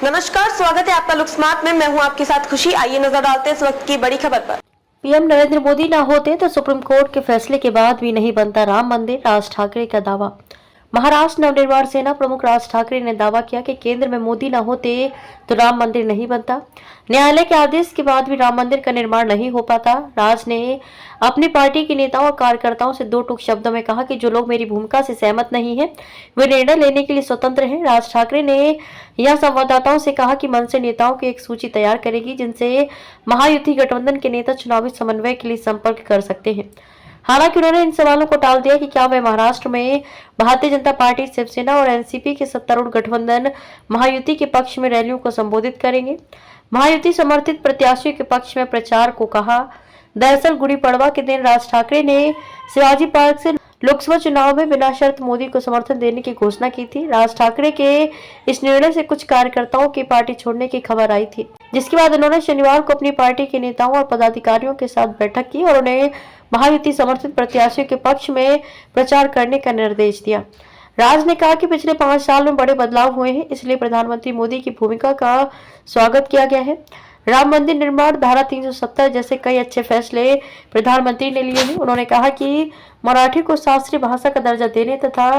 नमस्कार, स्वागत है आपका लुक स्मार्ट में। मैं हूं आपके साथ खुशी। आइए नजर डालते हैं इस वक्त की बड़ी खबर पर। पीएम नरेंद्र मोदी न होते तो सुप्रीम कोर्ट के फैसले के बाद भी नहीं बनता राम मंदिर, राज ठाकरे का दावा। महाराष्ट्र नवनिर्माण सेना प्रमुख राज ठाकरे ने दावा किया कि केंद्र में मोदी न होते तो राम मंदिर नहीं बनता। न्यायालय के आदेश के बाद भी राम मंदिर का निर्माण नहीं हो पाता। राज ने अपनी पार्टी के नेताओं और कार्यकर्ताओं से दो टूक शब्दों में कहा कि जो लोग मेरी भूमिका से सहमत नहीं हैं, वे निर्णय लेने के लिए स्वतंत्र हैं। राज ठाकरे ने यह संवाददाताओं से कहा कि मंच से नेताओं की एक सूची तैयार करेगी जिनसे महायुति गठबंधन के नेता चुनावी समन्वय के लिए संपर्क कर सकते हैं। हालांकि उन्होंने इन सवालों को टाल दिया कि क्या वे महाराष्ट्र में भारतीय जनता पार्टी, शिवसेना और एनसीपी के सत्तारूढ़ गठबंधन महायुति के पक्ष में रैलियों को संबोधित करेंगे। महायुति समर्थित प्रत्याशियों के पक्ष में प्रचार को कहा। दरअसल गुड़ी पड़वा के दिन राज ठाकरे ने शिवाजी पार्क से लोकसभा चुनाव में बिना शर्त मोदी को समर्थन देने की घोषणा की थी। राज ठाकरे के इस निर्णय से कुछ कार्यकर्ताओं की पार्टी छोड़ने की खबर आई थी, जिसके बाद उन्होंने शनिवार को अपनी पार्टी के नेताओं और पदाधिकारियों के साथ बैठक की और उन्हें महायुति समर्थित प्रत्याशियों के पक्ष में प्रचार करने का निर्देश दिया। राज ने कहा कि पिछले 5 साल में बड़े बदलाव हुए हैं, इसलिए प्रधानमंत्री मोदी की भूमिका का स्वागत किया गया है। राम मंदिर निर्माण, धारा 370 जैसे कई अच्छे फैसले प्रधानमंत्री ने लिए हैं। उन्होंने कहा कि मराठी को शास्त्रीय भाषा का दर्जा देने तथा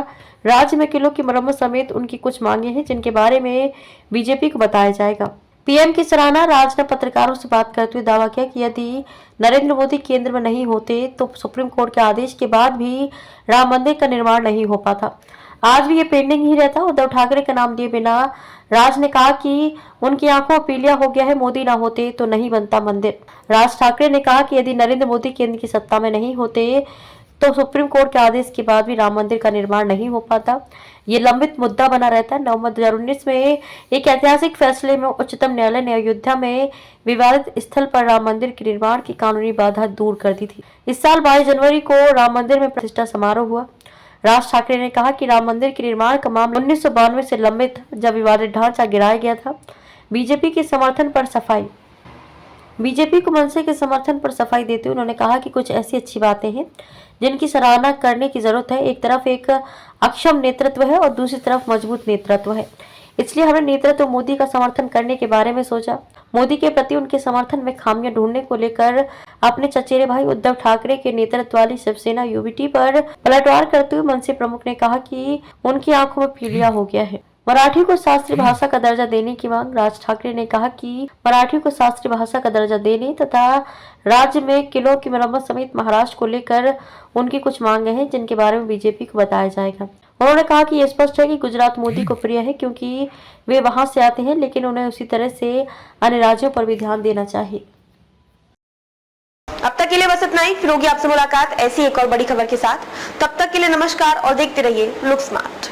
राज्य में किलों की मरम्मत समेत उनकी कुछ मांगे हैं, जिनके बारे में बीजेपी को बताया जाएगा। पीएम की सराहना। राज ने पत्रकारों से बात करते हुए दावा किया कि यदि नरेंद्र मोदी केंद्र में नहीं होते तो सुप्रीम कोर्ट के आदेश के बाद भी राम मंदिर का निर्माण नहीं हो पाता। आज भी ये पेंडिंग ही रहता। उद्धव ठाकरे का नाम लिए बिना राज ने कहा कि उनकी आंखों में पीलिया हो गया है, मोदी ना होते तो नहीं बनता मंदिर। राज ठाकरे ने कहा कि यदि नरेंद्र मोदी केंद्र की सत्ता में नहीं होते तो सुप्रीम कोर्ट के आदेश के बाद भी राम मंदिर का निर्माण नहीं हो पाता। ये लंबित मुद्दा बना रहता है। नवंबर 2019 में एक ऐतिहासिक फैसले में उच्चतम न्यायालय ने अयोध्या में विवादित स्थल पर राम मंदिर के निर्माण की कानूनी बाधा दूर कर दी थी। इस साल 22 जनवरी को राम मंदिर में प्रतिष्ठा समारोह हुआ। राज ठाकरे ने कहा कि राम मंदिर के निर्माण का मामला 1992 से लंबित था, जब विवादित ढांचा गिराया गया था। बीजेपी के समर्थन पर सफाई। बीजेपी को मनसे के समर्थन पर सफाई देते हुए उन्होंने कहा कि कुछ ऐसी अच्छी बातें हैं जिनकी सराहना करने की जरूरत है। एक तरफ एक अक्षम नेतृत्व है और दूसरी तरफ मजबूत नेतृत्व है, इसलिए हमने नेतृत्व मोदी का समर्थन करने के बारे में सोचा। मोदी के प्रति उनके समर्थन में खामियां ढूंढने को लेकर अपने चचेरे भाई उद्धव ठाकरे के नेतृत्व वाली शिवसेना यूबीटी पर पलटवार करते हुए मनसे प्रमुख ने कहा कि उनकी आंखों में पीलिया हो गया है। मराठी को शास्त्रीय भाषा का दर्जा देने की मांग। राज ठाकरे ने कहा कि मराठी को शास्त्रीय भाषा का दर्जा देने तथा राज्य में किलों की मरम्मत समेत महाराष्ट्र को लेकर उनकी कुछ मांगे हैं, जिनके बारे में बीजेपी को बताया जाएगा। उन्होंने कहा कि यह स्पष्ट है कि गुजरात मोदी को प्रिय है क्योंकि वे वहां से आते हैं, लेकिन उन्हें उसी तरह से अन्य राज्यों पर भी ध्यान देना चाहिए। अब तक के लिए बस इतना ही। फिर होगी आपसे मुलाकात ऐसी एक और बड़ी खबर के साथ। तब तक के लिए नमस्कार और देखते रहिए लुक स्मार्ट।